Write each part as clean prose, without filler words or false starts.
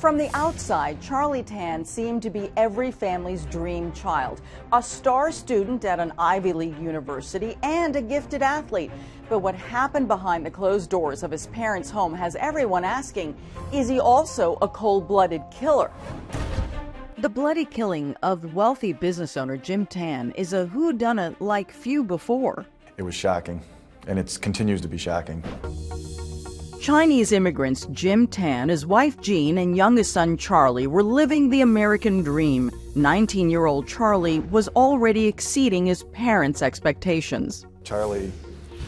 From the outside, Charlie Tan seemed to be every family's dream child, a star student at an Ivy League university and a gifted athlete. But what happened behind the closed doors of his parents' home has everyone asking, is he also a cold-blooded killer? The bloody killing of wealthy business owner Jim Tan is a whodunit like few before. It was shocking, and it continues to be shocking. Chinese immigrants Jim Tan, his wife Jean, and youngest son Charlie were living the American dream. 19-year-old Charlie was already exceeding his parents' expectations. Charlie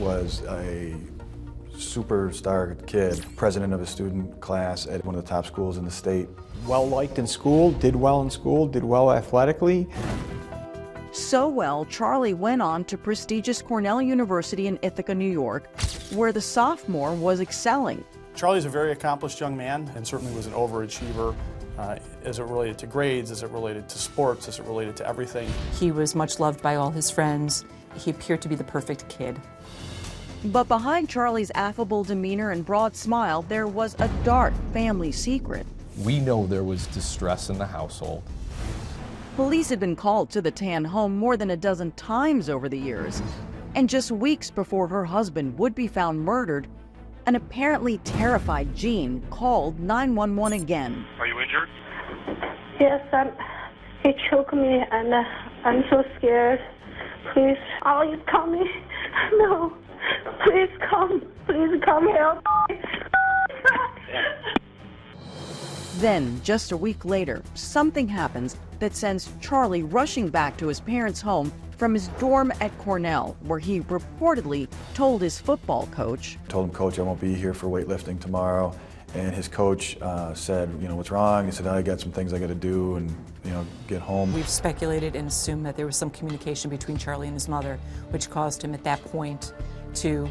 was a superstar kid, president of a student class at one of the top schools in the state. Well liked in school, did well athletically. So well, Charlie went on to prestigious Cornell University in Ithaca, New York, where the sophomore was excelling. Charlie's a very accomplished young man and certainly was an overachiever as it related to grades, as it related to sports, as it related to everything. He was much loved by all his friends. He appeared to be the perfect kid. But behind Charlie's affable demeanor and broad smile, there was a dark family secret. We know there was distress in the household. Police had been called to the Tan home more than a dozen times over the years. And just weeks before her husband would be found murdered, an apparently terrified Jean called 911 again. Are you injured? Yes, he choked me and I'm so scared. Please, you call me. No, please come help me. Then, just a week later, something happens that sends Charlie rushing back to his parents' home from his dorm at Cornell, where he reportedly told his football coach. Told him, Coach, I won't be here for weightlifting tomorrow. And his coach said, what's wrong? He said, I got some things I got to do and, get home. We've speculated and assumed that there was some communication between Charlie and his mother, which caused him at that point to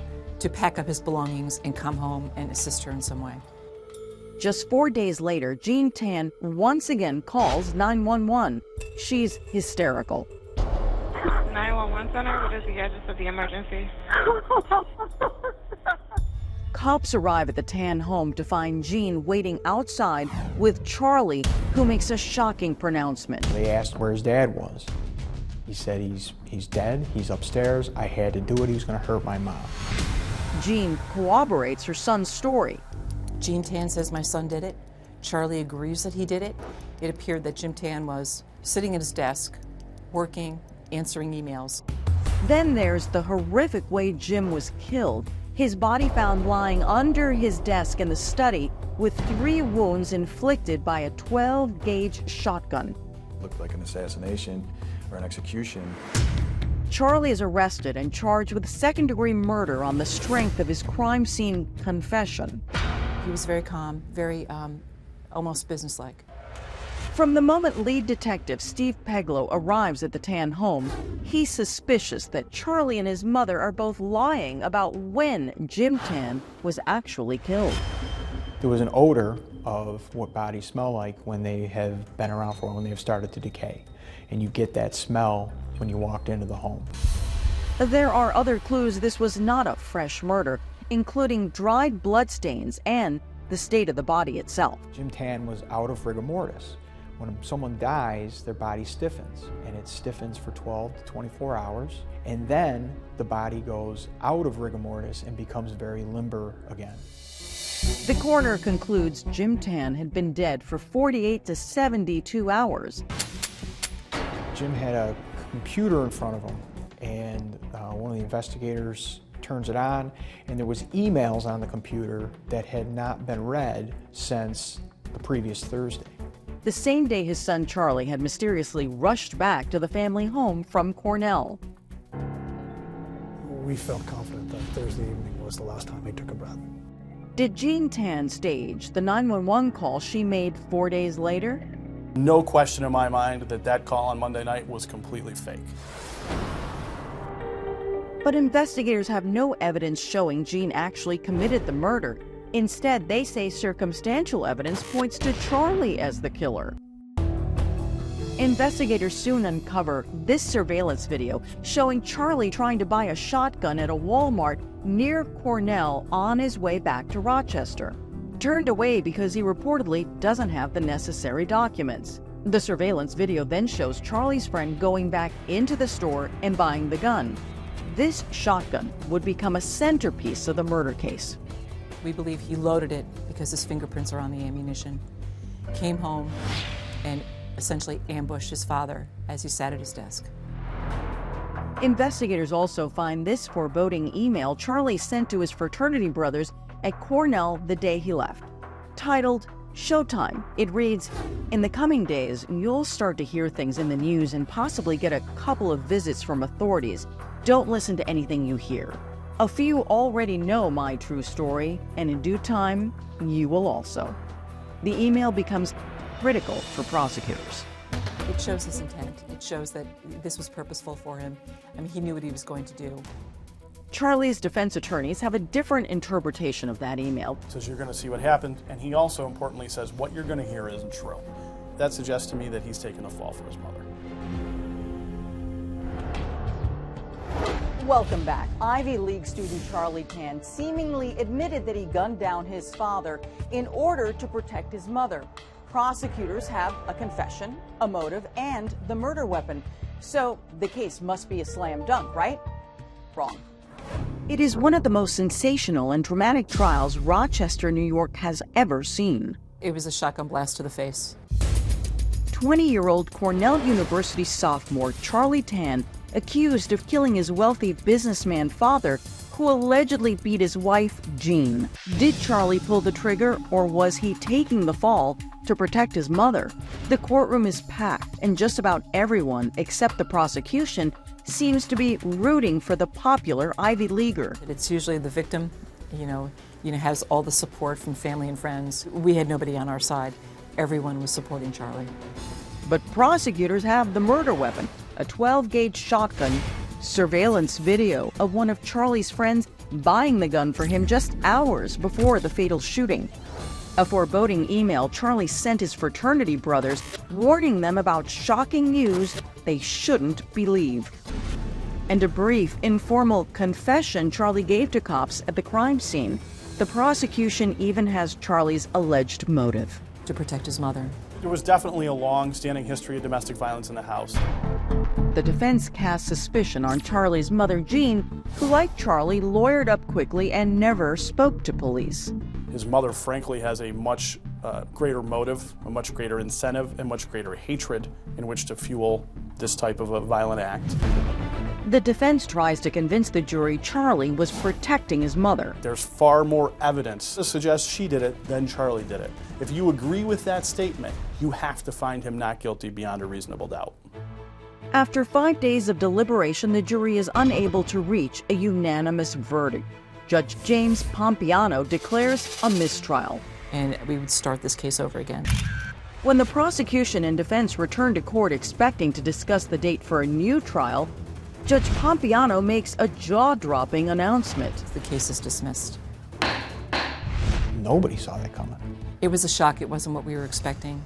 pack up his belongings and come home and assist her in some way. Just 4 days later, Jean Tan once again calls 911. She's hysterical. 911 center, what is the address of the emergency? Cops arrive at the Tan home to find Jean waiting outside with Charlie, who makes a shocking pronouncement. They asked where his dad was. He said he's dead, he's upstairs, I had to do it, he was going to hurt my mom. Jean corroborates her son's story. Jean Tan says my son did it. Charlie agrees that he did it. It appeared that Jim Tan was sitting at his desk, working, answering emails. Then there's the horrific way Jim was killed. His body found lying under his desk in the study with 3 wounds inflicted by a 12-gauge shotgun. Looked like an assassination or an execution. Charlie is arrested and charged with second-degree murder on the strength of his crime scene confession. He was very calm, very almost businesslike. From the moment lead detective Steve Peglow arrives at the Tan home, he's suspicious that Charlie and his mother are both lying about when Jim Tan was actually killed. There was an odor of what bodies smell like when they have been around for a while, when they've started to decay. And you get that smell when you walked into the home. There are other clues this was not a fresh murder, including dried bloodstains and the state of the body itself. Jim Tan was out of rigor mortis. When someone dies, their body stiffens, and it stiffens for 12 to 24 hours, and then the body goes out of rigor mortis and becomes very limber again. The coroner concludes Jim Tan had been dead for 48 to 72 hours. Jim had a computer in front of him, and one of the investigators turns it on, and there was emails on the computer that had not been read since the previous Thursday. The same day his son Charlie had mysteriously rushed back to the family home from Cornell. We felt confident that Thursday evening was the last time he took a breath. Did Jean Tan stage the 911 call she made 4 days later? No question in my mind that call on Monday night was completely fake. But investigators have no evidence showing Jean actually committed the murder. Instead, they say circumstantial evidence points to Charlie as the killer. Investigators soon uncover this surveillance video showing Charlie trying to buy a shotgun at a Walmart near Cornell on his way back to Rochester. turned away because he reportedly doesn't have the necessary documents. The surveillance video then shows Charlie's friend going back into the store and buying the gun. This shotgun would become a centerpiece of the murder case. We believe he loaded it because his fingerprints are on the ammunition, came home, and essentially ambushed his father as he sat at his desk. Investigators also find this foreboding email Charlie sent to his fraternity brothers at Cornell the day he left. Titled, Showtime, it reads, "In the coming days, you'll start to hear things in the news and possibly get a couple of visits from authorities. Don't listen to anything you hear. A few already know my true story, and in due time, you will also." The email becomes critical for prosecutors. It shows his intent. It shows that this was purposeful for him. I mean, he knew what he was going to do. Charlie's defense attorneys have a different interpretation of that email. Says you're going to see what happened, and he also importantly says what you're going to hear isn't true. That suggests to me that he's taken a fall for his mother. Welcome back. Ivy League student Charlie Tan seemingly admitted that he gunned down his father in order to protect his mother. Prosecutors have a confession, a motive, and the murder weapon. So the case must be a slam dunk, right? Wrong. It is one of the most sensational and dramatic trials Rochester, New York has ever seen. It was a shotgun blast to the face. 20-year-old Cornell University sophomore Charlie Tan, accused of killing his wealthy businessman father, who allegedly beat his wife, Jean. Did Charlie pull the trigger, or was he taking the fall to protect his mother? The courtroom is packed, and just about everyone, except the prosecution, seems to be rooting for the popular Ivy Leaguer. It's usually the victim, has all the support from family and friends. We had nobody on our side. Everyone was supporting Charlie. But prosecutors have the murder weapon, a 12-gauge shotgun, surveillance video of one of Charlie's friends buying the gun for him just hours before the fatal shooting. A foreboding email Charlie sent his fraternity brothers, warning them about shocking news they shouldn't believe. And a brief, informal confession Charlie gave to cops at the crime scene. The prosecution even has Charlie's alleged motive. To protect his mother. There was definitely a long-standing history of domestic violence in the house. The defense cast suspicion on Charlie's mother, Jean, who, like Charlie, lawyered up quickly and never spoke to police. His mother, frankly, has a much greater motive, a much greater incentive, and much greater hatred in which to fuel this type of a violent act. The defense tries to convince the jury Charlie was protecting his mother. There's far more evidence to suggest she did it than Charlie did it. If you agree with that statement, you have to find him not guilty beyond a reasonable doubt. After 5 days of deliberation, the jury is unable to reach a unanimous verdict. Judge James Pompiano declares a mistrial. And we would start this case over again. When the prosecution and defense returned to court expecting to discuss the date for a new trial, Judge Pompiano makes a jaw-dropping announcement. The case is dismissed. Nobody saw that coming. It was a shock. It wasn't what we were expecting.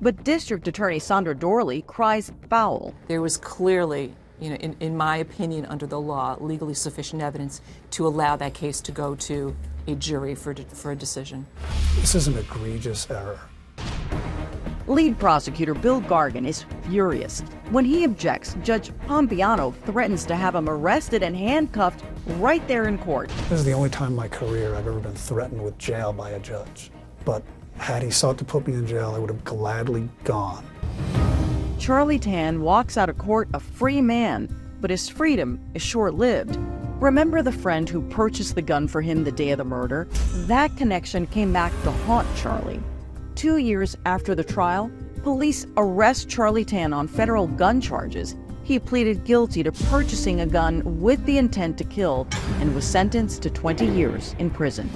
But District Attorney Sandra Dorley cries foul. There was clearly, in my opinion, under the law, legally sufficient evidence to allow that case to go to a jury for a decision. This is an egregious error. Lead prosecutor Bill Gargan is furious. When he objects, Judge Pompiano threatens to have him arrested and handcuffed right there in court. This is the only time in my career I've ever been threatened with jail by a judge. But had he sought to put me in jail, I would have gladly gone. Charlie Tan walks out of court a free man, but his freedom is short-lived. Remember the friend who purchased the gun for him the day of the murder? That connection came back to haunt Charlie. 2 years after the trial, police arrest Charlie Tan on federal gun charges. He pleaded guilty to purchasing a gun with the intent to kill and was sentenced to 20 years in prison.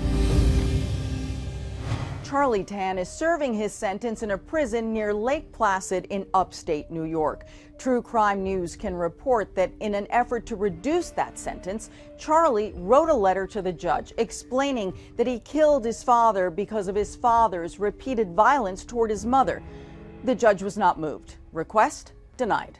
Charlie Tan is serving his sentence in a prison near Lake Placid in upstate New York. True Crime News can report that in an effort to reduce that sentence, Charlie wrote a letter to the judge explaining that he killed his father because of his father's repeated violence toward his mother. The judge was not moved. Request denied.